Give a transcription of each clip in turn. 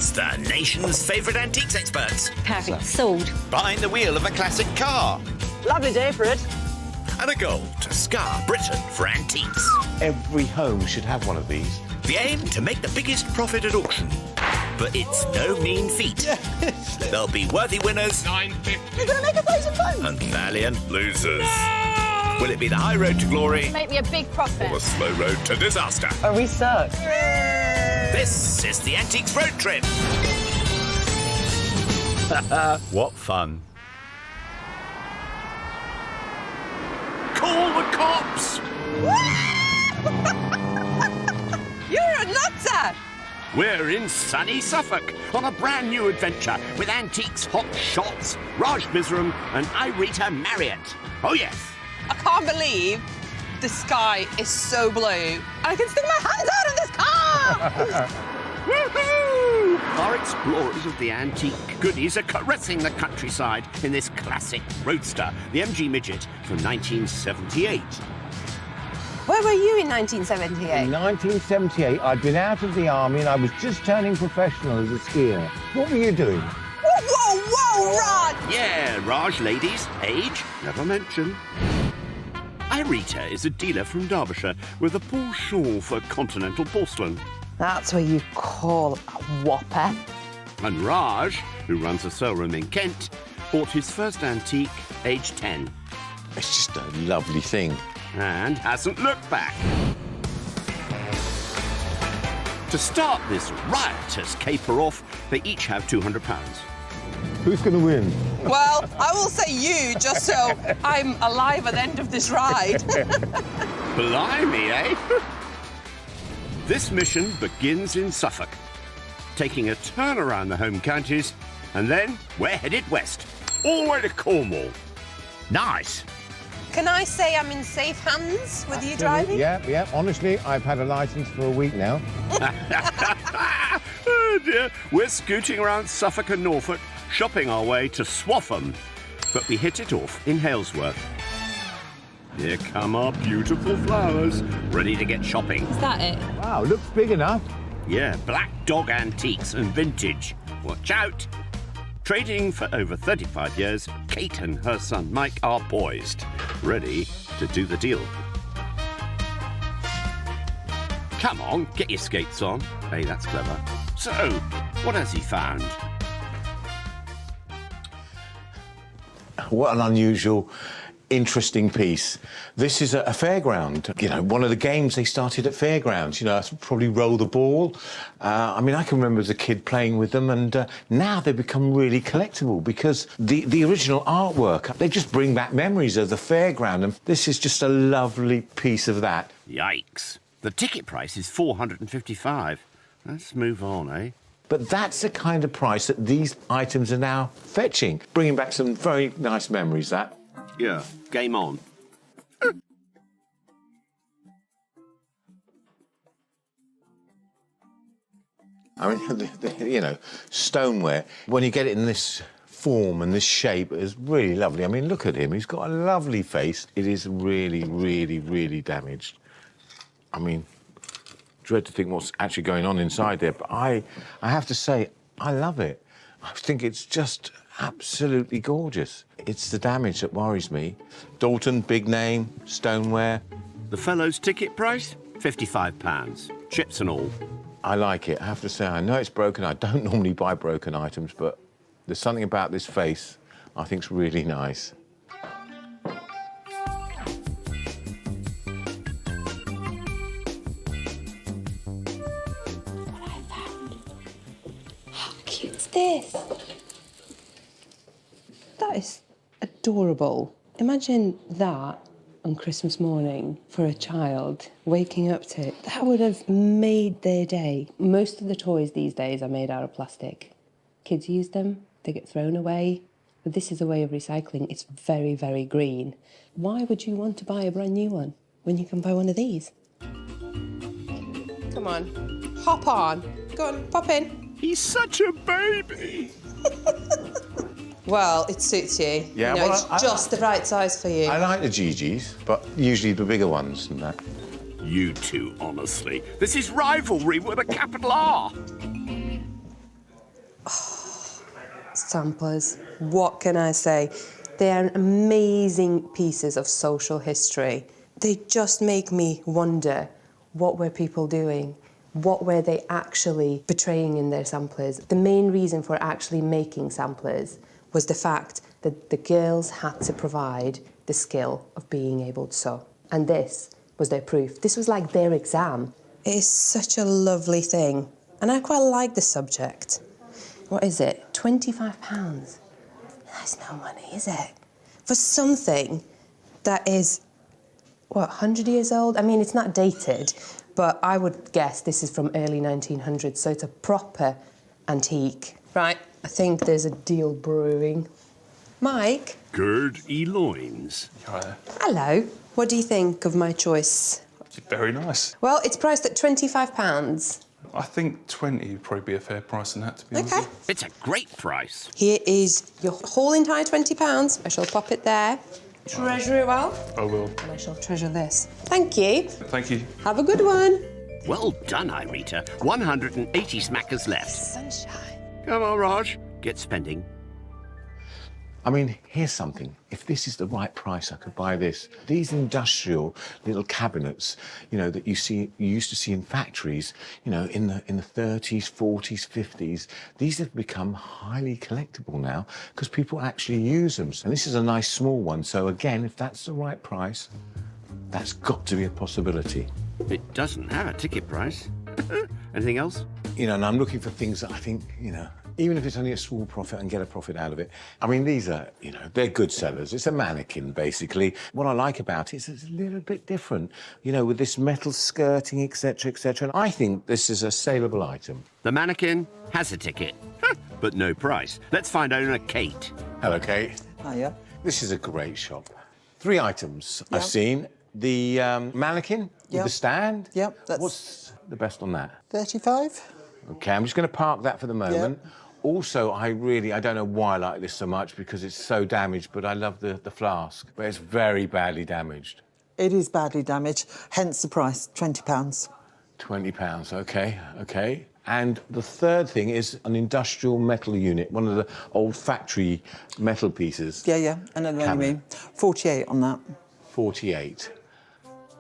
It's the nation's favourite antiques experts. Carry, sold. Behind the wheel of a classic car. Lovely day for it. And a goal to scar Britain for antiques. Every home should have one of these. The aim to make the biggest profit at auction. But it's no mean feat. Yes. There'll be worthy winners. £9.50. You're going to make £1,000. And valiant losers. No! Will it be the high road to glory? Make me a big profit. Or the slow road to disaster? Are we stuck? This is the Antiques Road Trip. What fun. Call the cops! You're a nutter! We're in sunny Suffolk on a brand new adventure with antiques, hotshots, Raj Bisram and Irita Marriott. Oh, yes. I can't believe the sky is so blue. I can stick my hands out of this car! Woohoo! Our explorers of the antique goodies are caressing the countryside in this classic roadster, the MG Midget from 1978. Where were you in 1978? In 1978, I'd been out of the army and I was just turning professional as a skier. What were you doing? Whoa, whoa, Raj! Yeah, Raj ladies, age, never mentioned. Irita is a dealer from Derbyshire with a penchant for continental porcelain. That's what you call a whopper. And Raj, who runs a sale room in Kent, bought his first antique, age 10. It's just a lovely thing. And hasn't looked back. To start this riotous caper off, they each have £200. Who's going to win? Well, I will say you, just so I'm alive at the end of this ride. Blimey, eh? This mission begins in Suffolk, taking a turn around the home counties, and then we're headed west, all the way to Cornwall. Nice. Can I say I'm in safe hands with you driving? Yeah. Honestly, I've had a licence for a week now. Oh, dear. We're scooting around Suffolk and Norfolk, shopping our way to Swaffham. But we hit it off in Halesworth. Here come our beautiful flowers, ready to get shopping. Is that it? Wow, looks big enough. Yeah, black dog antiques and vintage. Watch out. Trading for over 35 years, Kate and her son Mike are poised, ready to do the deal. Come on, get your skates on. Hey, that's clever. So, what has he found? What an unusual, interesting piece. This is a fairground. You know, one of the games they started at fairgrounds. You know, that's probably roll the ball. I mean, I can remember as a kid playing with them, and now they've become really collectible because the original artwork, they just bring back memories of the fairground, and this is just a lovely piece of that. Yikes. The ticket price is $455. Let's move on, eh? But that's the kind of price that these items are now fetching, bringing back some very nice memories, that. Yeah, game on. I mean, you know, stoneware, when you get it in this form and this shape, is really lovely. I mean, look at him. He's got a lovely face. It is really, really, really damaged. I mean, dread to think what's actually going on inside there, but I have to say, I love it. I think it's just absolutely gorgeous. It's the damage that worries me. Doulton, big name, stoneware. The fellow's ticket price? £55. Chips and all. I like it. I have to say, I know it's broken. I don't normally buy broken items, but there's something about this face I think's really nice. How cute is this? That is adorable. Imagine that on Christmas morning for a child, waking up to it. That would have made their day. Most of the toys these days are made out of plastic. Kids use them, they get thrown away. But this is a way of recycling. It's very, very green. Why would you want to buy a brand new one when you can buy one of these? Come on, hop on. Go on, pop in. He's such a baby. Well, it suits you. Yeah, you know, well, it's just the right size for you. I like the GGs, but usually the bigger ones than that. You two, honestly. This is rivalry with a capital R. Samplers, what can I say? They are amazing pieces of social history. They just make me wonder, what were people doing? What were they actually portraying in their samplers? The main reason for actually making samplers was the fact that the girls had to provide the skill of being able to sew. And this was their proof. This was like their exam. It is such a lovely thing. And I quite like the subject. What is it? £25? That's no money, is it? For something that is, what, 100 years old? I mean, it's not dated, but I would guess this is from early 1900s, so it's a proper antique. Right, I think there's a deal brewing. Mike? Gird-y loins. Right there. Hello. What do you think of my choice? Very nice. Well, it's priced at £25. I think 20 would probably be a fair price on that, to be honest. Okay. It's a great price. Here is your whole entire £20. I shall pop it there. Treasure it well. I will. And I shall treasure this. Thank you. Thank you. Have a good one. Well done, Irita. 180 smackers left. Sunshine. Come on, Raj. Get spending. I mean, here's something. If this is the right price, I could buy this. These industrial little cabinets, you know, that you used to see in factories, you know, in the 30s, 40s, 50s. These have become highly collectible now because people actually use them. And this is a nice small one. So again, if that's the right price, that's got to be a possibility. It doesn't have a ticket price. Anything else? You know, and I'm looking for things that I think, you know, even if it's only a small profit, I can get a profit out of it. I mean, these are, you know, they're good sellers. It's a mannequin, basically. What I like about it is it's a little bit different, you know, with this metal skirting, etc., etc. And I think this is a saleable item. The mannequin has a ticket, but no price. Let's find owner Kate. Hello, Kate. Hiya. This is a great shop. 3 items Yeah. I've seen. The mannequin with Yep. the stand. Yep, that's- What's the best on that? 35? OK, I'm just going to park that for the moment. Also, I don't know why I like this so much because it's so damaged, but I love the flask. But it's very badly damaged. It is badly damaged, hence the price, £20. £20, OK. And the third thing is an industrial metal unit, one of the old factory metal pieces. Yeah, I know what you mean. 48 on that. 48.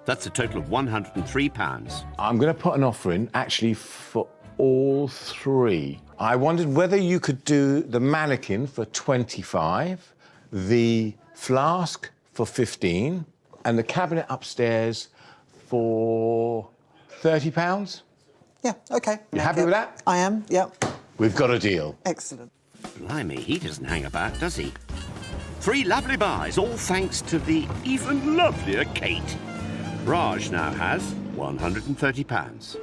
That's a total of £103. I'm going to put an offer in, actually, for all 3. I wondered whether you could do the mannequin for 25, the flask for 15, and the cabinet upstairs for £30. Yeah, OK. You happy with that? I am, yep. We've got a deal. Excellent. Blimey, he doesn't hang about, does he? 3 lovely buys, all thanks to the even lovelier Kate. Raj now has £130.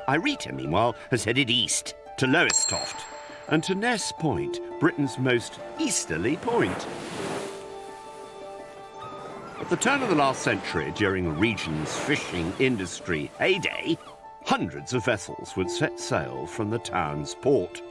Irita, meanwhile, has headed east to Lowestoft and to Ness Point, Britain's most easterly point. At the turn of the last century, during the region's fishing industry heyday, hundreds of vessels would set sail from the town's port.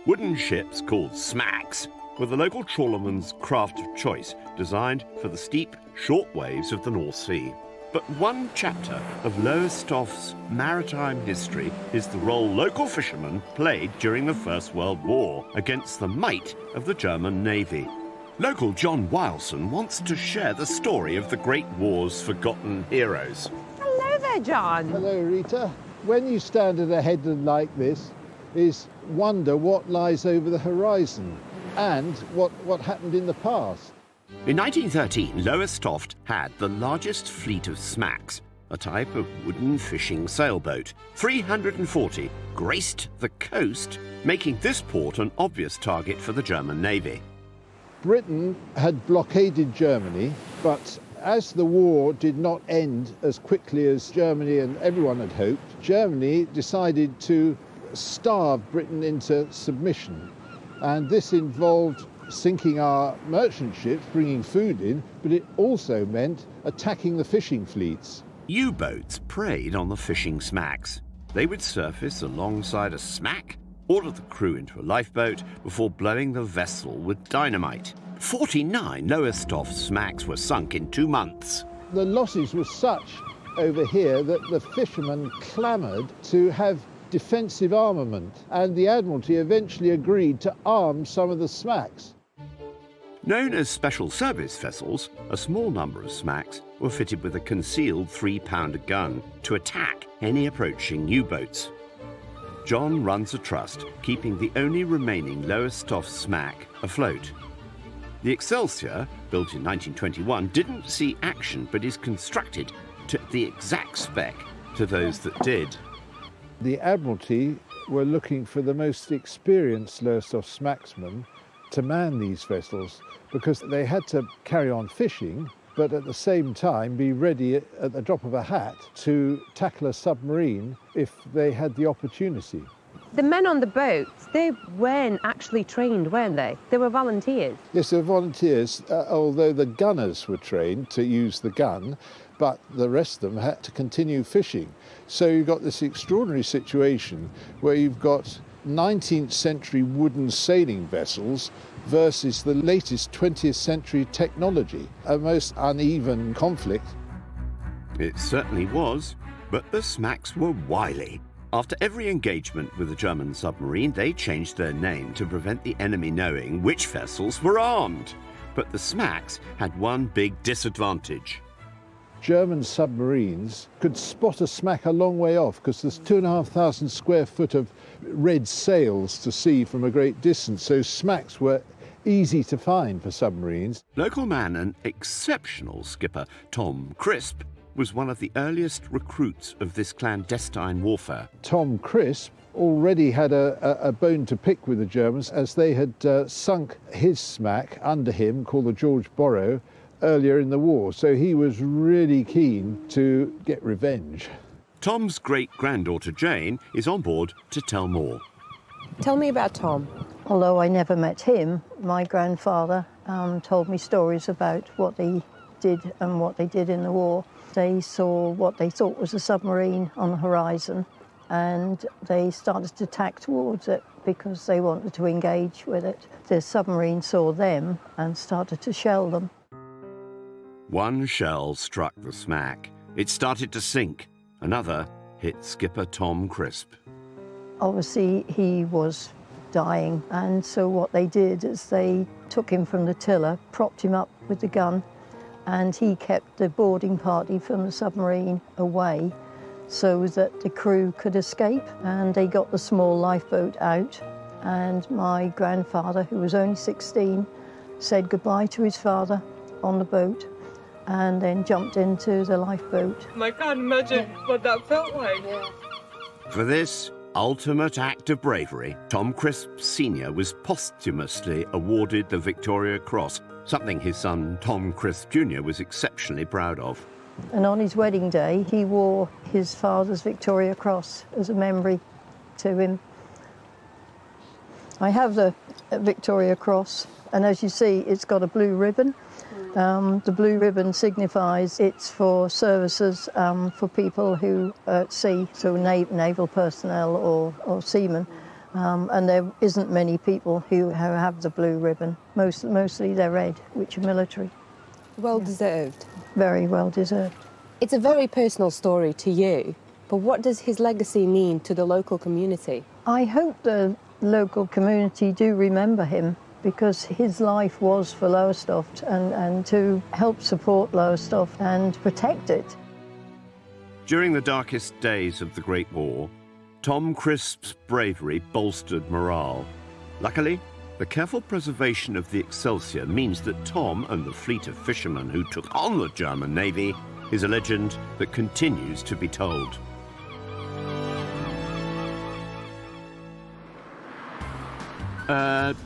Wooden ships called smacks were the local trawlerman's craft of choice, designed for the steep, short waves of the North Sea. But one chapter of Lowestoft's maritime history is the role local fishermen played during the First World War against the might of the German Navy. Local John Wilson wants to share the story of the Great War's forgotten heroes. Hello there, John. Hello, Rita. When you stand at a headland like this, is wonder what lies over the horizon and what happened in the past. In 1913, Lowestoft had the largest fleet of smacks, a type of wooden fishing sailboat. 340 graced the coast, making this port an obvious target for the German Navy. Britain had blockaded Germany, but as the war did not end as quickly as Germany and everyone had hoped, Germany decided to starve Britain into submission. And this involved sinking our merchant ships, bringing food in, but it also meant attacking the fishing fleets. U-boats preyed on the fishing smacks. They would surface alongside a smack, order the crew into a lifeboat before blowing the vessel with dynamite. 49 Lowestoft smacks were sunk in 2 months. The losses were such over here that the fishermen clamoured to have defensive armament, and the Admiralty eventually agreed to arm some of the smacks. Known as special service vessels, a small number of smacks were fitted with a concealed 3-pounder gun to attack any approaching U-boats. John runs a trust, keeping the only remaining Lowestoft smack afloat. The Excelsior, built in 1921, didn't see action but is constructed to the exact spec to those that did. The Admiralty were looking for the most experienced Lowestoft smacksmen to man these vessels, because they had to carry on fishing but at the same time be ready at the drop of a hat to tackle a submarine if they had the opportunity. The men on the boats, they weren't actually trained, weren't they? They were volunteers. Yes, they were volunteers, although the gunners were trained to use the gun, but the rest of them had to continue fishing. So you've got this extraordinary situation where you've got 19th century wooden sailing vessels versus the latest 20th century technology. A most uneven conflict. It certainly was, but the smacks were wily. After every engagement with a German submarine, they changed their name to prevent the enemy knowing which vessels were armed. But the smacks had one big disadvantage. German submarines could spot a smack a long way off because there's 2,500 square foot of red sails to see from a great distance, so smacks were easy to find for submarines. Local man and exceptional skipper Tom Crisp was one of the earliest recruits of this clandestine warfare. Tom Crisp already had a bone to pick with the Germans, as they had sunk his smack under him, called the George Borrow, earlier in the war, so he was really keen to get revenge. Tom's great-granddaughter Jane is on board to tell more. Tell me about Tom. Although I never met him, my grandfather told me stories about what they did and what they did in the war. They saw what they thought was a submarine on the horizon, and they started to tack towards it because they wanted to engage with it. The submarine saw them and started to shell them. One shell struck the smack. It started to sink. Another hit skipper Tom Crisp. Obviously, he was dying, and so what they did is they took him from the tiller, propped him up with the gun, and he kept the boarding party from the submarine away so that the crew could escape. And they got the small lifeboat out, and my grandfather, who was only 16, said goodbye to his father on the boat and then jumped into the lifeboat. I can't imagine what that felt like. For this ultimate act of bravery, Tom Crisp Sr. was posthumously awarded the Victoria Cross, something his son Tom Crisp Jr. was exceptionally proud of. And on his wedding day, he wore his father's Victoria Cross as a memory to him. I have the Victoria Cross, and as you see, it's got a blue ribbon. The blue ribbon signifies it's for services for people who are at sea, so naval personnel or seamen. And there isn't many people who have the blue ribbon. Mostly they're red, which are military. Well deserved. Very well deserved. It's a very personal story to you, but what does his legacy mean to the local community? I hope the local community do remember him, because his life was for Lowestoft and to help support Lowestoft and protect it. During the darkest days of the Great War, Tom Crisp's bravery bolstered morale. Luckily, the careful preservation of the Excelsior means that Tom and the fleet of fishermen who took on the German Navy is a legend that continues to be told.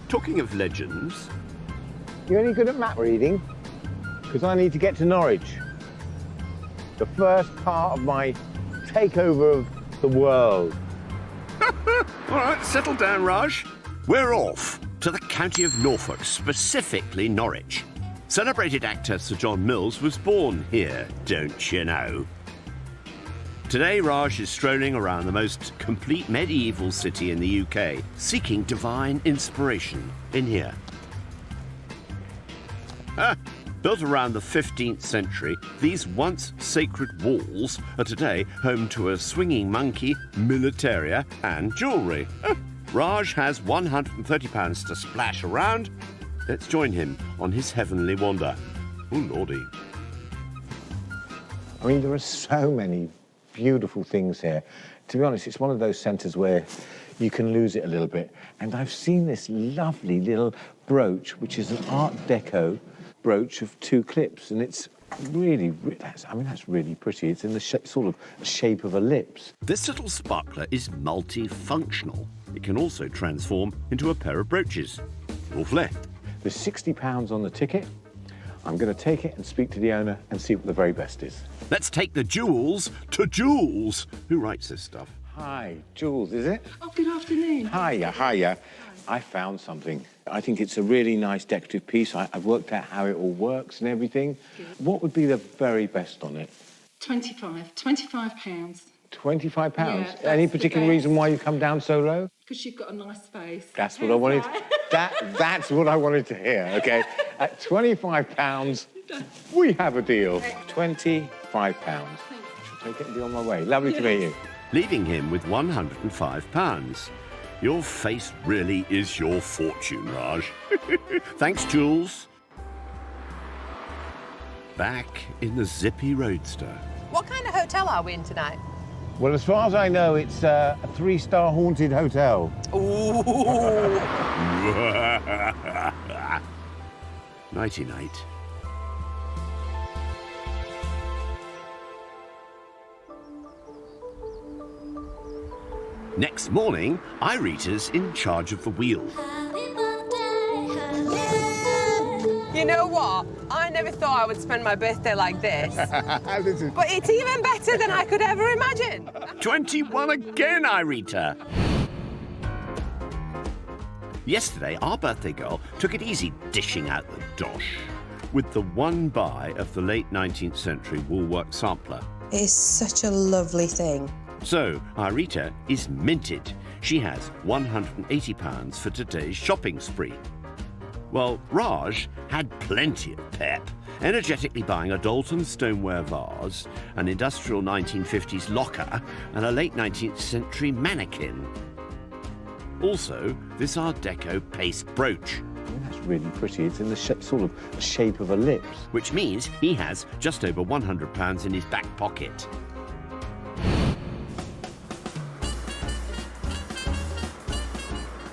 Talking of legends... You any good at map reading? Because I need to get to Norwich. The first part of my takeover of the world. All right, settle down, Raj. We're off to the county of Norfolk, specifically Norwich. Celebrated actor Sir John Mills was born here, don't you know? Today, Raj is strolling around the most complete medieval city in the UK, seeking divine inspiration in here. Built around the 15th century, these once sacred walls are today home to a swinging monkey, militaria and jewellery. Raj has £130 to splash around. Let's join him on his heavenly wander. Oh, lordy. I mean, there are so many beautiful things here. To be honest, it's one of those centres where you can lose it a little bit. And I've seen this lovely little brooch, which is an Art Deco brooch of 2 clips, and it's really, that's really pretty. It's in the sort of shape of ellipse. This little sparkler is multifunctional. It can also transform into a pair of brooches. All flair. There's £60 on the ticket. I'm going to take it and speak to the owner and see what the very best is. Let's take the jewels to Jules. Who writes this stuff? Hi, Jules, is it? Oh, good afternoon. Hiya. I found something. I think it's a really nice decorative piece. I've worked out how it all works and everything. Good. What would be the very best on it? £25. £25? Yeah, Any that's particular the best. reason why you come down so low? Because you've got a nice face. That's what I wanted. That's what I wanted to hear. Okay, at £25, we have a deal. £25. Should take it and be on my way. Lovely to meet you. Leaving him with £105. Your face really is your fortune, Raj. Thanks, Jules. Back in the zippy roadster. What kind of hotel are we in tonight? Well, as far as I know, it's a 3-star haunted hotel. Ooh. Nighty-night. Next morning, Irita's in charge of the wheel. You know what? I never thought I would spend my birthday like this. But it's even better than I could ever imagine. 21 again, Irita. Yesterday, our birthday girl took it easy dishing out the dosh with the one buy of the late 19th century woolwork sampler. It is such a lovely thing. So, Irita is minted. She has £180 for today's shopping spree. Well, Raj had plenty of pep, energetically buying a Doulton stoneware vase, an industrial 1950s locker, and a late 19th century mannequin. Also, this Art Deco paste brooch. That's really pretty. It's in the sort of shape of ellipse. Which means he has just over £100 in his back pocket.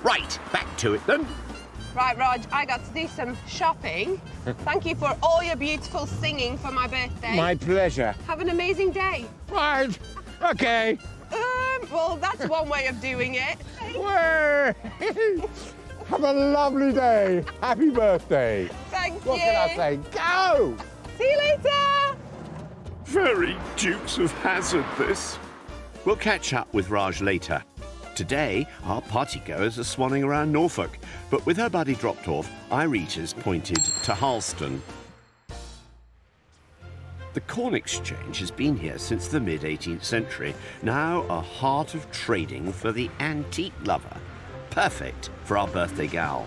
Right, back to it then. Right, Raj, I got to do some shopping. Thank you for all your beautiful singing for my birthday. My pleasure. Have an amazing day. Right, OK. Well, that's one way of doing it. Have a lovely day. Happy birthday. Thank you. What can I say? Go! See you later. Very Dukes of Hazzard, this. We'll catch up with Raj later. Today, our partygoers are swanning around Norfolk, but with her buddy dropped off, Irita's pointed to Harleston. The Corn Exchange has been here since the mid-18th century, now a heart of trading for the antique lover. Perfect for our birthday gal.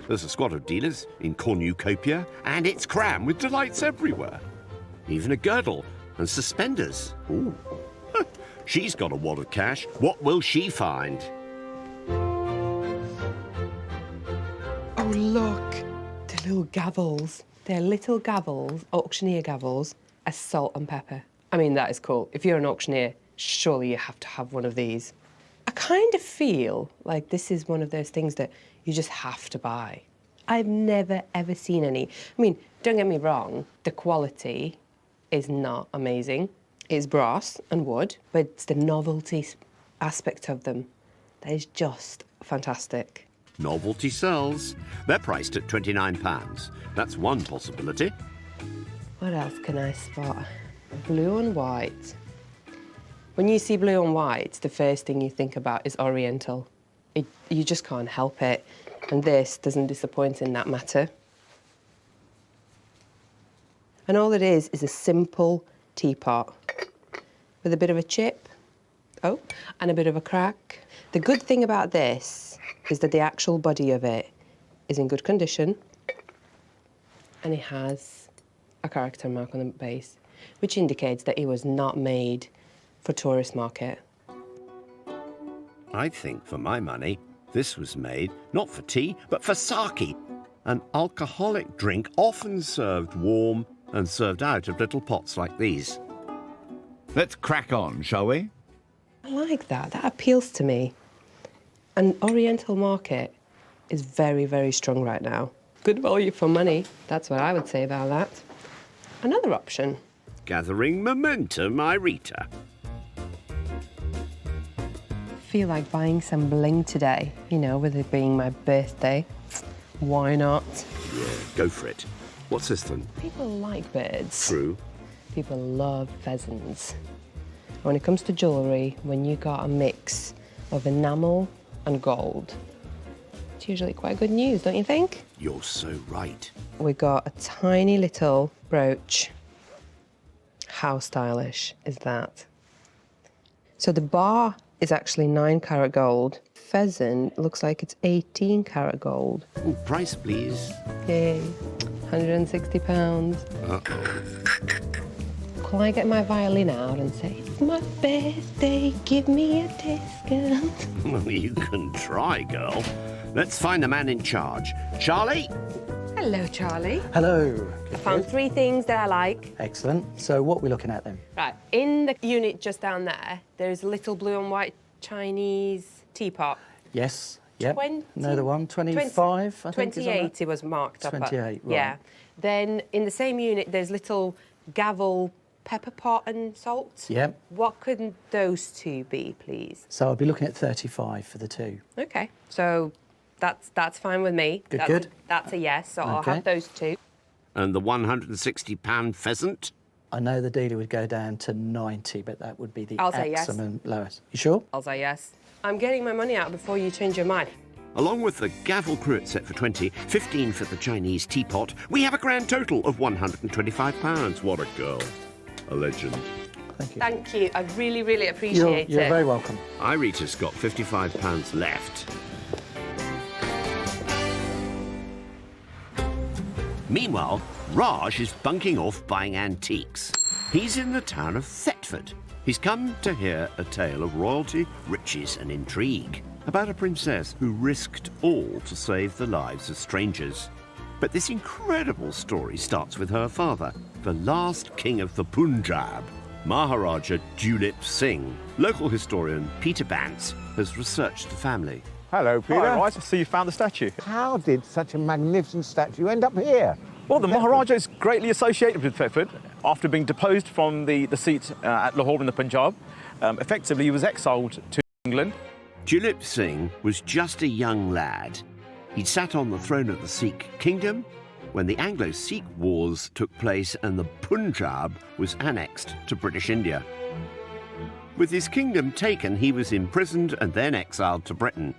There's a squad of dealers in cornucopia, and it's crammed with delights everywhere. Even a girdle and suspenders. Ooh. She's got a wad of cash. What will she find? Oh, look. The little gavels. They're little gavels, auctioneer gavels, as salt and pepper. I mean, that is cool. If you're an auctioneer, surely you have to have one of these. I kind of feel like this is one of those things that you just have to buy. I've never, ever seen any. I mean, don't get me wrong, the quality is not amazing. It's brass and wood, but it's the novelty aspect of them that is just fantastic. Novelty sells. They're priced at £29. That's one possibility. What else can I spot? Blue and white. When you see blue and white, the first thing you think about is Oriental. You just can't help it. And this doesn't disappoint in that matter. And all it is a simple teapot with a bit of a chip, and a bit of a crack. The good thing about this is that the actual body of it is in good condition, and it has a character mark on the base, which indicates that it was not made for tourist market. I think, for my money, this was made not for tea, but for sake, an alcoholic drink often served warm and served out of little pots like these. Let's crack on, shall we? I like that. That appeals to me. An Oriental market is very, very strong right now. Good value for money. That's what I would say about that. Another option. Gathering momentum, Irita. Feel like buying some bling today, you know, with it being my birthday. Why not? Yeah, go for it. What's this then? People like birds. True. People love pheasants. When it comes to jewellery, when you got a mix of enamel and gold, it's usually quite good news, don't you think? You're so right. We got a tiny little brooch. How stylish is that? So the bar is actually 9-carat gold. Pheasant looks like it's 18-carat gold. Oh, price, please. Yay, £160. Can I get my violin out and say, it's my birthday, give me a discount? Well, you can try, girl. Let's find the man in charge. Charlie? Hello, Charlie. Hello. I found 3 things that I like. Excellent. So what are we looking at then? Right, in the unit just down there, there's a little blue and white Chinese teapot. Yes. Yep. 20, Another one. 25, I think. 28 it was marked up. 28, right. Yeah. Then in the same unit, there's little gavel pepper pot and salt. Yep. What could those 2 be, please? So I'll be looking at 35 for the 2. OK, so that's fine with me. Good. That's a yes, so I'll Okay. have those 2. And the £160 pheasant? I know the dealer would go down to 90, but that would be the I'll say yes. maximum lowest. You sure? I'll say yes. I'm getting my money out before you change your mind. Along with the gavel cruet set for 20, 15 for the Chinese teapot, we have a grand total of £125. What a girl. A legend. Thank you. Thank you. I really, really appreciate it. You're very welcome. Irita's got £55 left. Meanwhile, Raj is bunking off buying antiques. He's in the town of Thetford. He's come to hear a tale of royalty, riches and intrigue, about a princess who risked all to save the lives of strangers. But this incredible story starts with her father, the last king of the Punjab, Maharajah Doulton Singh. Local historian Peter Bance has researched the family. Hello, Peter. Hi, Raj. I see you found the statue. How did such a magnificent statue end up here? Well, the Maharajah is greatly associated with Thetford. After being deposed from the seat at Lahore in the Punjab, effectively he was exiled to England. Doulton Singh was just a young lad. He'd sat on the throne of the Sikh kingdom when the Anglo-Sikh Wars took place and the Punjab was annexed to British India. With his kingdom taken, he was imprisoned and then exiled to Britain.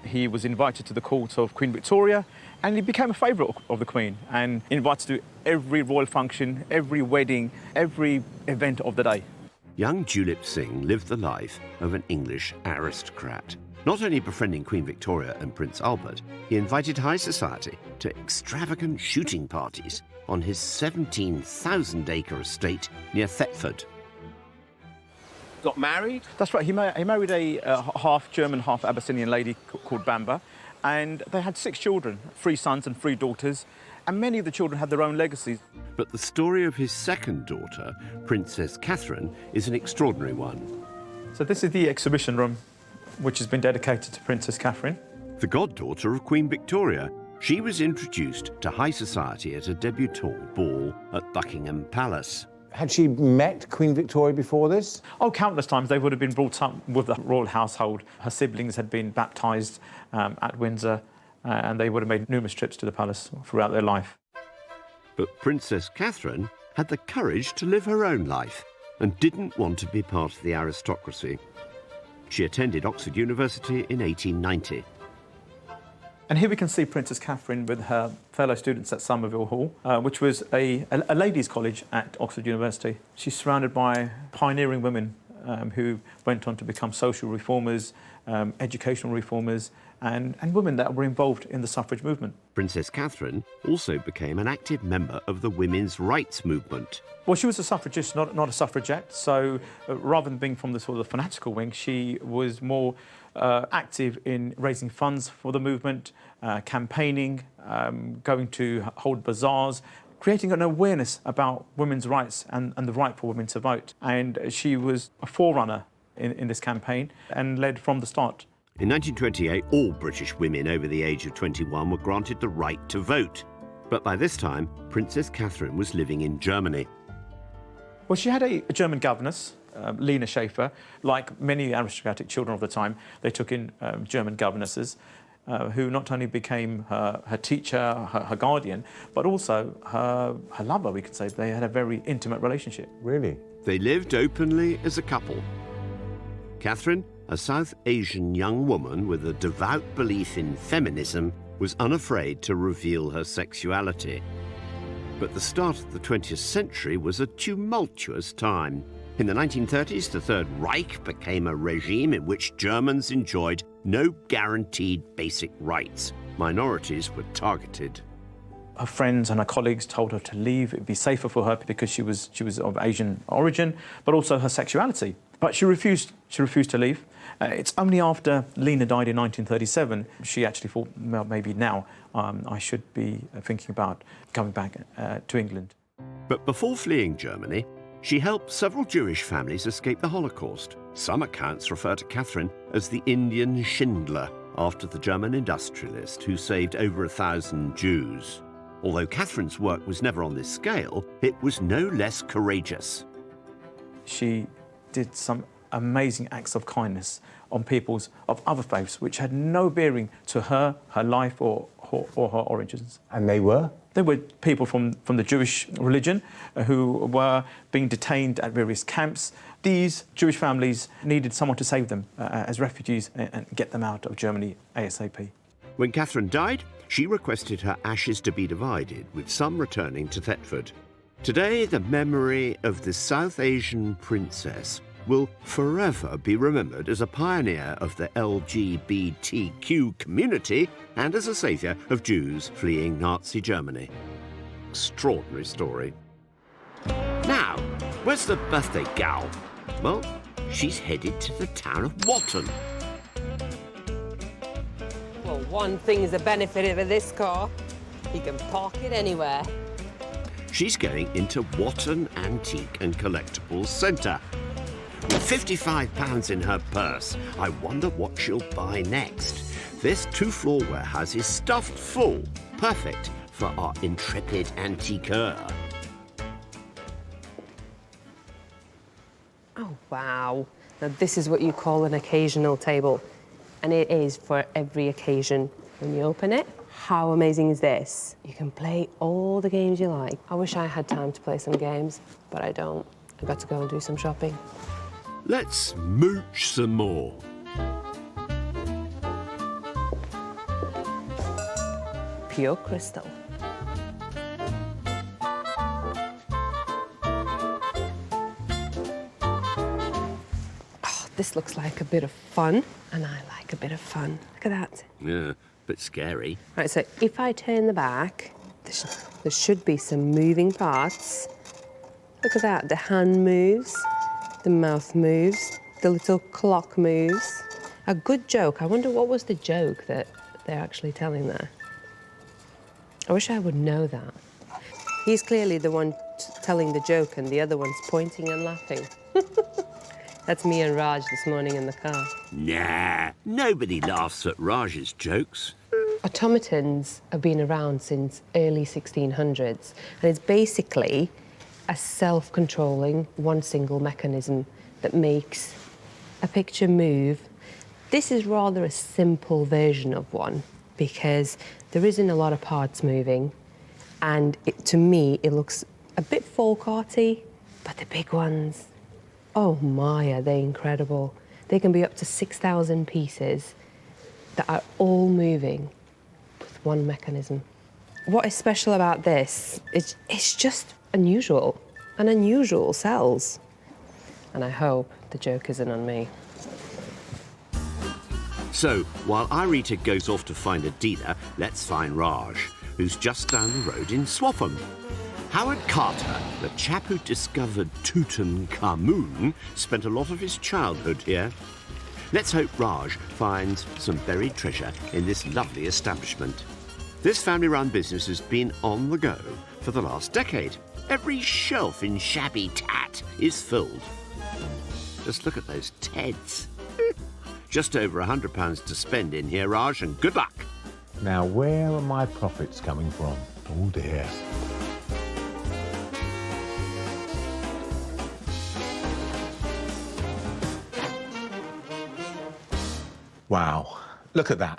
He was invited to the court of Queen Victoria and he became a favourite of the Queen and invited to every royal function, every wedding, every event of the day. Young Doulton Singh lived the life of an English aristocrat. Not only befriending Queen Victoria and Prince Albert, he invited high society to extravagant shooting parties on his 17,000-acre estate near Thetford. Got married? That's right. He married a half German, half Abyssinian lady called Bamba, and they had 6 children, 3 sons and 3 daughters, and many of the children had their own legacies. But the story of his second daughter, Princess Catherine, is an extraordinary one. So this is the exhibition room, which has been dedicated to Princess Catherine. The goddaughter of Queen Victoria, she was introduced to high society at a debutante ball at Buckingham Palace. Had she met Queen Victoria before this? Oh, countless times. They would have been brought up with the royal household. Her siblings had been baptised at Windsor, and they would have made numerous trips to the palace throughout their life. But Princess Catherine had the courage to live her own life and didn't want to be part of the aristocracy. She attended Oxford University in 1890. And here we can see Princess Catherine with her fellow students at Somerville Hall, which was a ladies' college at Oxford University. She's surrounded by pioneering women who went on to become social reformers, educational reformers, and women that were involved in the suffrage movement. Princess Catherine also became an active member of the women's rights movement. Well, she was a suffragist, not a suffragette, so rather than being from the sort of fanatical wing, she was more active in raising funds for the movement, campaigning, going to hold bazaars, creating an awareness about women's rights and the right for women to vote. And she was a forerunner in this campaign and led from the start. In 1928, all British women over the age of 21 were granted the right to vote. But by this time, Princess Catherine was living in Germany. Well, she had a German governess, Lena Schaefer. Like many aristocratic children of the time, they took in German governesses who not only became her teacher, her guardian, but also her lover, we could say. They had a very intimate relationship. Really? They lived openly as a couple. Catherine, a South Asian young woman with a devout belief in feminism, was unafraid to reveal her sexuality. But the start of the 20th century was a tumultuous time. In the 1930s, the Third Reich became a regime in which Germans enjoyed no guaranteed basic rights. Minorities were targeted. Her friends and her colleagues told her to leave. It'd be safer for her because she was of Asian origin, but also her sexuality. But she refused. She refused to leave. It's only after Lena died in 1937 she actually thought, well, maybe now I should be thinking about coming back to England. But before fleeing Germany, she helped several Jewish families escape the Holocaust. Some accounts refer to Catherine as the Indian Schindler, after the German industrialist who saved over 1,000 Jews. Although Catherine's work was never on this scale, it was no less courageous. She did some amazing acts of kindness on peoples of other faiths which had no bearing to her life or her origins. And they were? There were people from the Jewish religion who were being detained at various camps. These Jewish families needed someone to save them as refugees and get them out of Germany ASAP. When Catherine died, she requested her ashes to be divided, with some returning to Thetford. Today, the memory of the South Asian princess will forever be remembered as a pioneer of the LGBTQ community and as a saviour of Jews fleeing Nazi Germany. Extraordinary story. Now, where's the birthday gal? Well, she's headed to the town of Watton. Well, one thing is a benefit of this car. You can park it anywhere. She's going into Watton Antique and Collectibles Centre. With £55 in her purse, I wonder what she'll buy next. This two-floor warehouse is stuffed full, perfect for our intrepid antiqueur. Oh, wow. Now, this is what you call an occasional table. And it is for every occasion. When you open it, how amazing is this? You can play all the games you like. I wish I had time to play some games, but I don't. I've got to go and do some shopping. Let's mooch some more. Pure crystal. Oh, this looks like a bit of fun, and I like a bit of fun. Look at that. Yeah, bit scary. Right, so if I turn the back, there should be some moving parts. Look at that, the hand moves. The mouth moves, the little clock moves. A good joke. I wonder what was the joke that they're actually telling there. I wish I would know that. He's clearly the one telling the joke and the other one's pointing and laughing. That's me and Raj this morning in the car. Nah, nobody laughs at Raj's jokes. Automatons have been around since early 1600s, and it's basically a self-controlling, one single mechanism that makes a picture move. This is rather a simple version of one because there isn't a lot of parts moving, and to me it looks a bit folk arty, but the big ones, oh my, are they incredible. They can be up to 6,000 pieces that are all moving with one mechanism. What is special about this is it's just unusual, and unusual sells. And I hope the joke isn't on me. So, while Irita goes off to find a dealer, let's find Raj, who's just down the road in Swaffham. Howard Carter, the chap who discovered Tutankhamun, spent a lot of his childhood here. Let's hope Raj finds some buried treasure in this lovely establishment. This family-run business has been on the go for the last decade. Every shelf in shabby tat is filled. Just look at those Teds. Just over £100 to spend in here, Raj, and good luck. Now, where are my profits coming from? Oh, dear. Wow, look at that.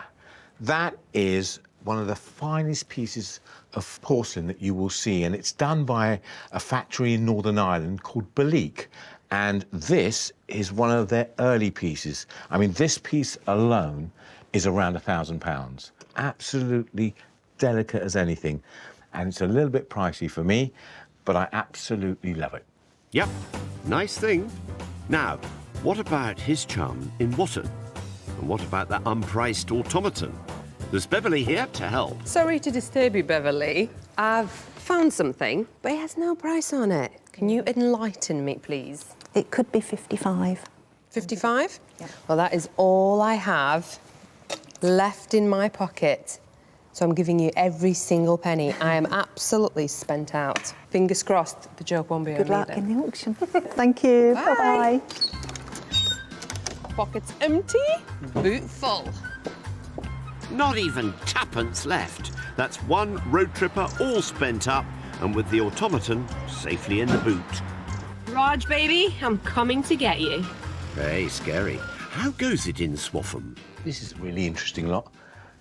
That is one of the finest pieces of porcelain that you will see, and it's done by a factory in Northern Ireland called Belique. And this is one of their early pieces. I mean, this piece alone is around £1,000. Absolutely delicate as anything. And it's a little bit pricey for me, but I absolutely love it. Yep, nice thing. Now, what about his chum in Watton? And what about that unpriced automaton? There's Beverly here to help. Sorry to disturb you, Beverly. I've found something, but it has no price on it. Can you enlighten me, please? It could be 55. 55? Yeah. Well, that is all I have left in my pocket. So I'm giving you every single penny. I am absolutely spent out. Fingers crossed, the joke won't be Good on luck me in the auction. Thank you. Bye. Bye-bye. Pockets empty, boot full. Not even tuppence left. That's one road tripper all spent up, and with the automaton safely in the boot. Raj, baby, I'm coming to get you. Hey, scary. How goes it in Swaffham? This is a really interesting lot.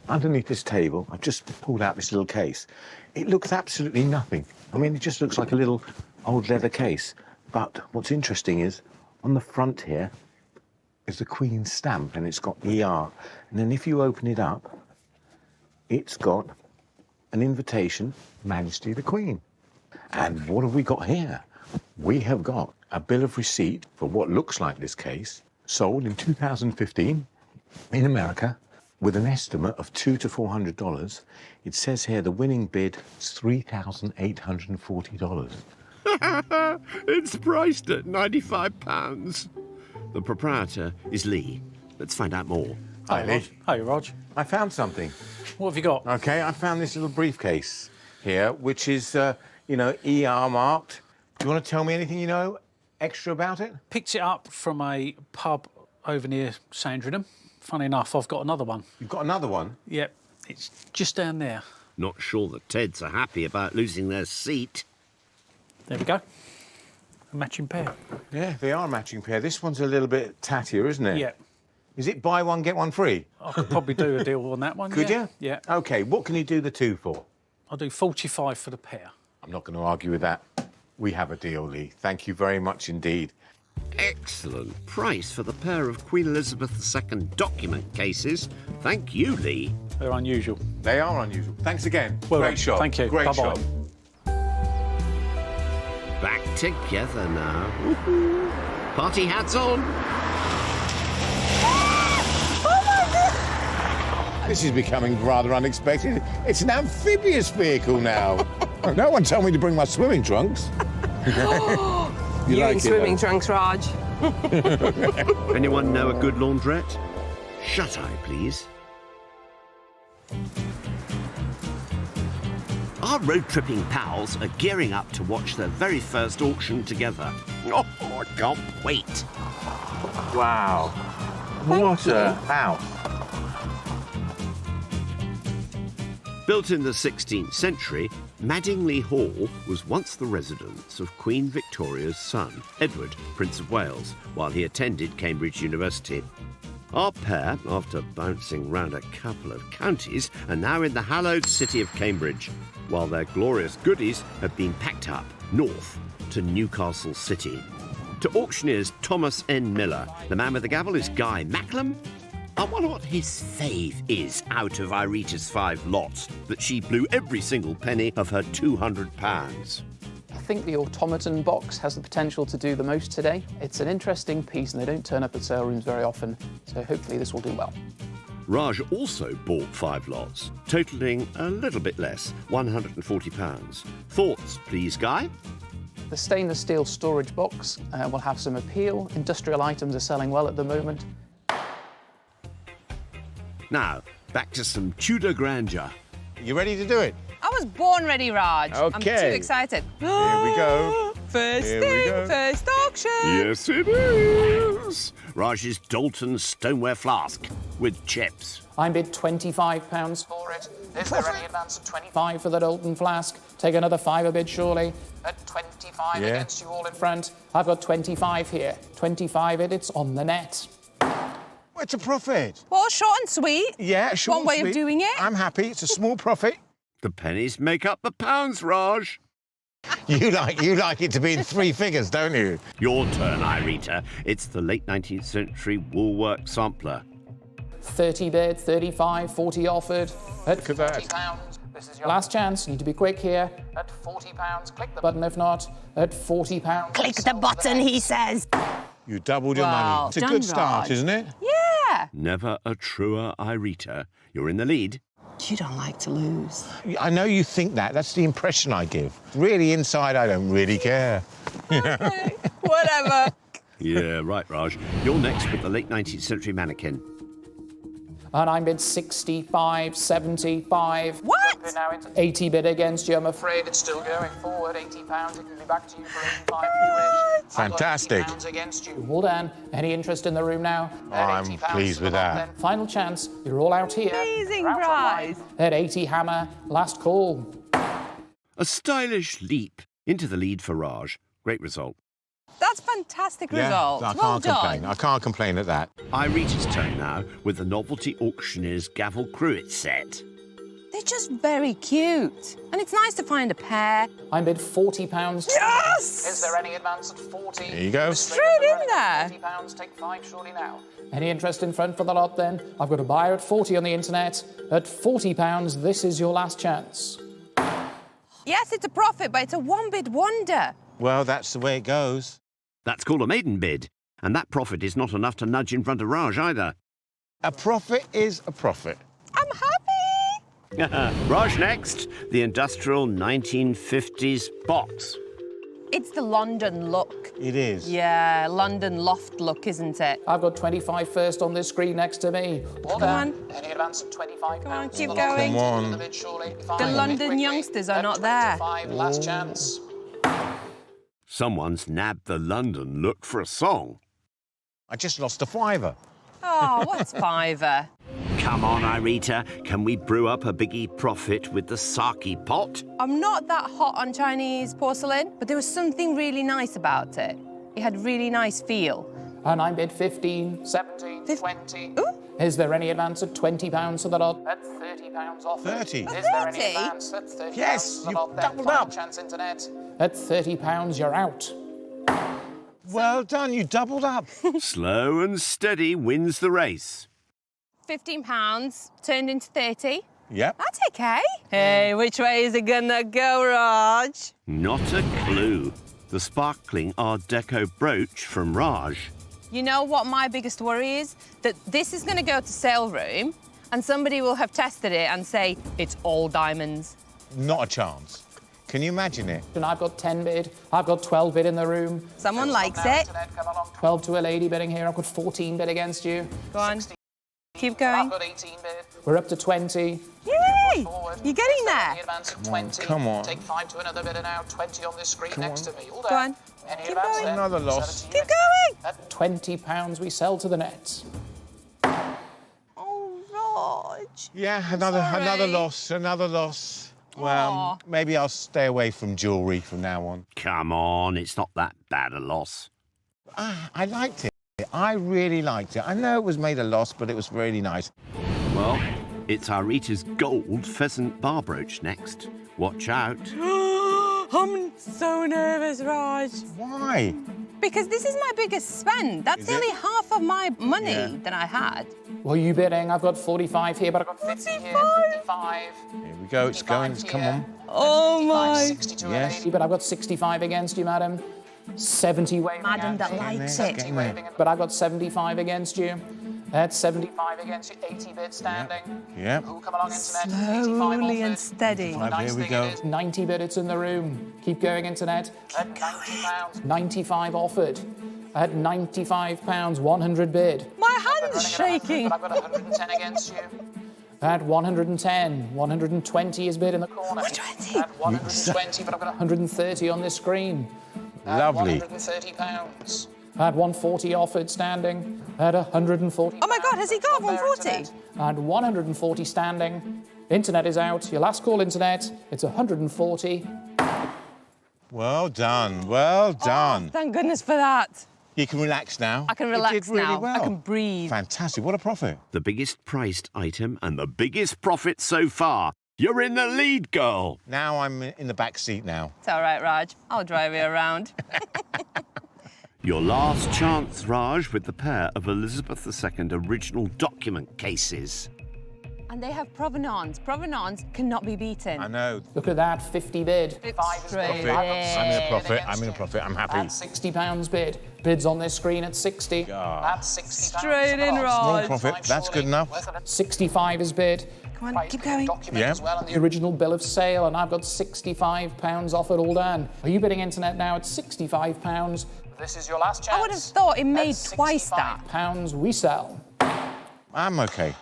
Underneath this table, I've just pulled out this little case. It looks absolutely nothing. I mean, it just looks like a little old leather case. But what's interesting is, on the front here, is the Queen's stamp, and it's got ER. And then if you open it up, it's got an invitation, Majesty the Queen. And what have we got here? We have got a bill of receipt for what looks like this case, sold in 2015 in America, with an estimate of $200 to $400. It says here the winning bid is $3,840. It's priced at £95. The proprietor is Lee. Let's find out more. Hi, Lee. Hi, Raj. I found something. What have you got? OK, I found this little briefcase here, which is, ER marked. Do you want to tell me anything you know extra about it? Picked it up from a pub over near Sandringham. Funny enough, I've got another one. You've got another one? Yep, it's just down there. Not sure the Teds are happy about losing their seat. There we go. A matching pair. Yeah, they are a matching pair. This one's a little bit tattier, isn't it? Yeah. Is it buy one, get one free? I could probably do a deal on that one. Could yeah. you? Yeah. OK, what can you do the two for? I'll do 45 for the pair. I'm not going to argue with that. We have a deal, Lee. Thank you very much indeed. Excellent price for the pair of Queen Elizabeth II document cases. Thank you, Lee. They're unusual. They are unusual. Thanks again. Well Great done. shot. Thank you. Great Bye-bye. shot. Back together now. Woohoo. Party hats on. This is becoming rather unexpected. It's an amphibious vehicle now. No one told me to bring my swimming trunks. You like in it, swimming though? trunks, Raj. Anyone know a good laundrette? Shut eye, please. Our road-tripping pals are gearing up to watch their very first auction together. Oh, I can't wait. Wow. What a house. Built in the 16th century, Madingley Hall was once the residence of Queen Victoria's son, Edward, Prince of Wales, while he attended Cambridge University. Our pair, after bouncing round a couple of counties, are now in the hallowed city of Cambridge, while their glorious goodies have been packed up north to Newcastle City. To auctioneers Thomas N. Miller, the man with the gavel is Guy Macklem. I wonder what his fave is out of Irita's 5 lots that she blew every single penny of her £200. think the automaton box has the potential to do the most today. It's an interesting piece and they don't turn up at sale rooms very often, so hopefully this will do well. Raj also bought 5 lots, totalling a little bit less, £140. Thoughts, please, Guy? The stainless steel storage box will have some appeal. Industrial items are selling well at the moment. Now, back to some Tudor grandeur. You ready to do it? I was born ready, Raj. I'm too Okay. excited. Here we go. First Here we thing, go. first auction. Yes, it is. Raj's Doulton stoneware flask with chips. I bid £25 for it. Is there any advance of 25 for the Doulton flask? Take another £5 bid, surely. At 25 against you all in front. I've got 25 here. 25 it, it's on the net. Well, it's a profit. Well, short and sweet. Yeah, short One and way sweet. of doing it. I'm happy. It's a small profit. The pennies make up the pounds, Raj. You like it to be in 3 figures, don't you? Your turn, Irita. It's the late 19th century woolwork sampler. 30 bid, 35, 40 offered. At £40. This is your last chance. You need to be quick here. At £40, click the button if not. At £40. Click the button, he says. You doubled your money. It's a done, good start, Raj. isn't it? Yeah. Never a truer Irita. You're in the lead. You don't like to lose. I know you think that. That's the impression I give. Really, inside, I don't really care. Okay, whatever. Yeah, right, Raj. You're next with the late 19th century mannequin. And I'm bid 65, 75. What? Now it's 80 bid against you. I'm afraid it's still going forward. £80. It can be back to you for 85 if you wish. Fantastic. £80 against you. Well done. Any interest in the room now? I'm pleased with that. Then. Final chance. You're all out here. Amazing You're out prize. online. At 80 hammer. Last call. A stylish leap into the lead for Raj. Great result. That's fantastic result. I Well can't done. complain. I can't complain at that. Irita's turn now with the novelty auctioneer's gavel cruet set. They're just very cute. And it's nice to find a pair. I'm bid £40. Yes! Is there any advance at 40? There you go. Straight in there. £40, take 5 surely now. Any interest in front for the lot then? I've got a buyer at 40 on the internet. At £40, this is your last chance. Yes, it's a profit, but it's a one-bid wonder. Well, that's the way it goes. That's called a maiden bid. And that profit is not enough to nudge in front of Raj either. A profit is a profit. I'm happy. Raj next, the industrial 1950s box. It's the London look. It is. Yeah, London loft look, isn't it? I've got 25 first on this screen next to me. Well Come on. Any advance of £25? Come on, keep The going. Come on. The bid, surely. The London youngsters are not there. 25, last chance. Someone's nabbed the London look for a song. I just lost a £5. Oh, what's fiver? Come on, Irita. Can we brew up a biggie profit with the sake pot? I'm not that hot on Chinese porcelain, but there was something really nice about it. It had really nice feel. And I'm bid 15, 17, 20. Ooh. Is there any advance at £20 for the lot? At £30 off. 30? Is there any 30? advance at £30 Yes, for the you've lot? Then doubled final up. chance internet. At £30, you're out. Well done, you doubled up. Slow and steady wins the race. £15 turned into 30. Yep. That's okay. Hey, which way is it gonna go, Raj? Not a clue. The sparkling Art Deco brooch from Raj. You know what my biggest worry is? That this is gonna go to sale room and somebody will have tested it and say, it's all diamonds. Not a chance. Can you imagine it? And I've got 10 bid. I've got 12 bid in the room. Someone likes it. Come along. 12 to a lady bidding here. I've got 14 bid against you. Go on. 16. Keep going. I've got 18 bid. We're up to 20. Yay! You're getting there. Advance at Come on, 20. come on. Take 5 to another bidder now. 20 on this screen next to me. All Go done. on. Any Keep advance going. then? Another loss. 17. Keep going. At £20, we sell to the net. Oh, Raj. Yeah, another loss, another loss. Well, Aw. maybe I'll stay away from jewellery from now on. Come on, it's not that bad a loss. I liked it. I really liked it. I know it was made a loss, but it was really nice. Well, it's Irita's gold pheasant bar brooch next. Watch out. I'm so nervous, Raj. Why? Because this is my biggest spend. That's Is it? nearly half half of my money than I had. What are you bidding? I've got 45 here, but I've got 50 here, 55. Here we go, it's going, come on. Oh my. 62 yes. But I've got 65 against you, madam. 70 waving. Madam that likes it. But I've got 75 against you. That's 75 against you, 80 bid standing. Yep. Who come along, internet? Slowly and steady. Here we go. 90 bid, it's in the room. Keep going, internet. At £90. 95 offered. At £95, 100 bid. My hand's shaking. But I've got 110 against you. At 110, 120 is bid in the corner. 120? At 120, but I've got 130 on this screen. Lovely. £130. At 140 offered standing. At 140. Oh my God, has he got 140? At 140 standing. Internet is out. Your last call, internet. It's 140. Well done, well done. Oh, thank goodness for that. You can relax now. I can relax you did really now. Well. I can breathe. Fantastic, what a profit. The biggest priced item and the biggest profit so far. You're in the lead, girl. Now I'm in the back seat now. It's all right, Raj. I'll drive you around. Your last chance, Raj, with the pair of Elizabeth II original document cases. And they have provenance. Provenance cannot be beaten. I know. Look at that, 50 bid. 5 is Profit. I'm in a profit, I'm in a profit, I'm happy. At £60 bid. Bids on this screen at 60. At £60. Straight in, Raj. Small profit, that's good enough. 65 is bid. Come on, keep going. Document as well on the original bill of sale, and I've got £65 offered all done. Are you bidding internet now at £65? This is your last chance. I would have thought it made twice that. £65 we sell. I'm okay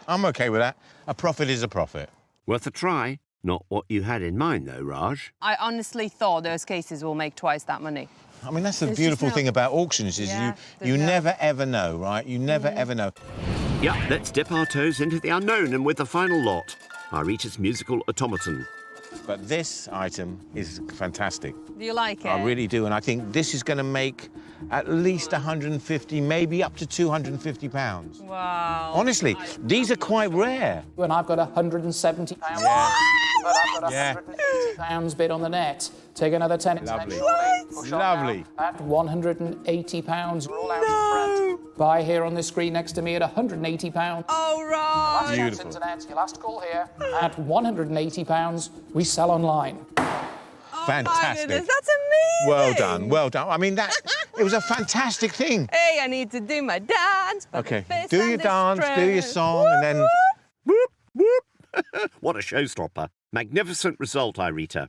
with that. A profit is a profit. Worth a try. Not what you had in mind, though, Raj. I honestly thought those cases will make twice that money. I mean, that's the beautiful thing about auctions is you never ever know, right? You never ever know. Yeah, let's dip our toes into the unknown and with the final lot, Irita's musical automaton. But this item is fantastic. Do you like it? I really do, and I think this is going to make at least 150, maybe up to 250 pounds. Wow. Honestly, these are quite rare. And I've got 170 pounds. Yeah. But I've got 180 pounds bid on the net. Take another 10. Lovely. Push Lovely. At 180 pounds. We're all out in front. Buy here on this screen next to me at 180 pounds. Oh, right. Beautiful. Internet, your last call here. At 180 pounds, we sell online. Fantastic. Goodness, that's amazing. Well done, well done. I mean, it was a fantastic thing. Hey, I need to do my dance. Okay, do your dance, do your song, and then... Whoop, whoop. What a showstopper. Magnificent result, Irita.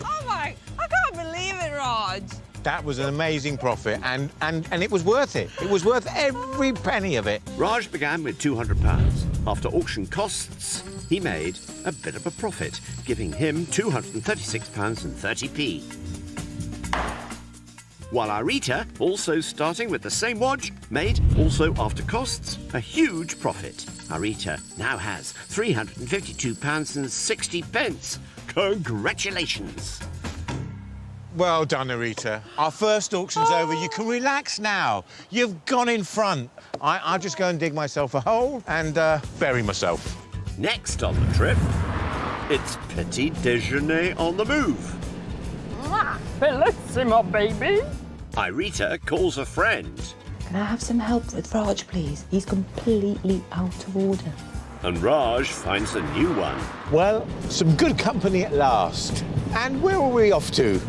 Oh my, I can't believe it, Raj. That was an amazing profit, and it was worth it. It was worth every penny of it. Raj began with £200. After auction costs, he made a bit of a profit, giving him £236.30p. While Irita, also starting with the same wodge, made, also after costs, a huge profit. Irita now has £352.60. Congratulations! Well done, Irita. Our first auction's over. You can relax now. You've gone in front. I'll just go and dig myself a hole and bury myself. Next on the trip, it's petit déjeuner on the move. Bellissimo, baby. Irita calls a friend. Can I have some help with Raj, please? He's completely out of order. And Raj finds a new one. Well, some good company at last. And where are we off to?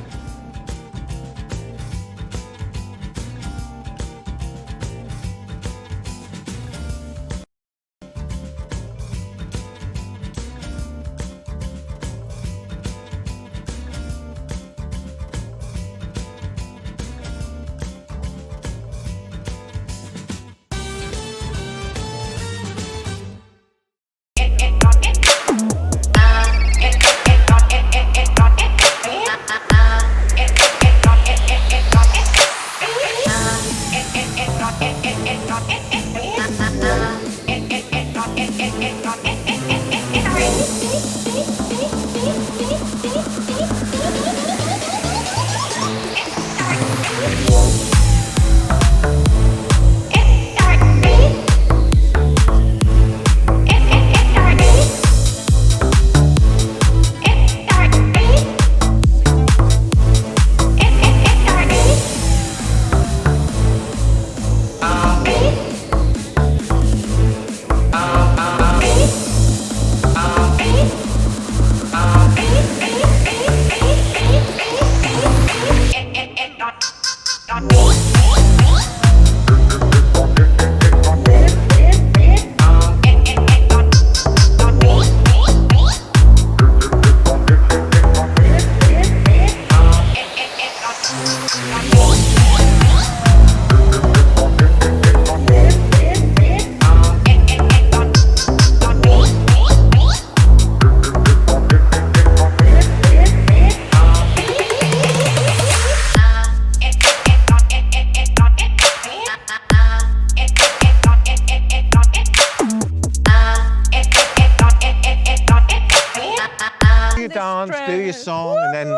dance, do your song, and then...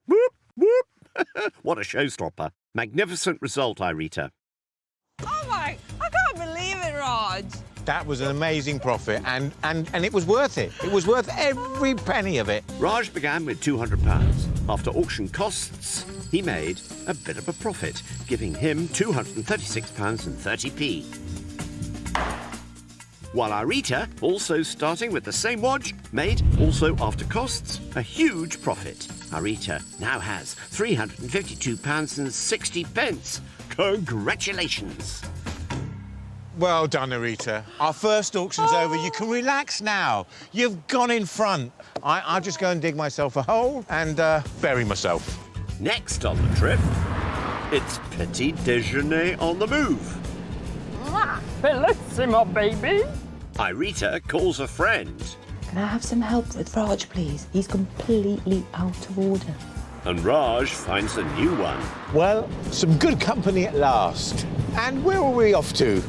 Whoop, whoop. What a showstopper. Magnificent result, Irita. Oh my, I can't believe it, Raj. That was an amazing profit, and it was worth it. It was worth every penny of it. Raj began with £200. After auction costs, he made a bit of a profit, giving him £236.30p. While Irita, also starting with the same watch, made, also after costs, a huge profit. Irita now has £352.60. Congratulations! Well done, Irita. Our first auction's over. You can relax now. You've gone in front. I'll just go and dig myself a hole and bury myself. Next on the trip, it's petit déjeuner on the move. Bellissimo, baby. Irita calls a friend. Can I have some help with Raj, please? He's completely out of order. And Raj finds a new one. Well, some good company at last. And where are we off to?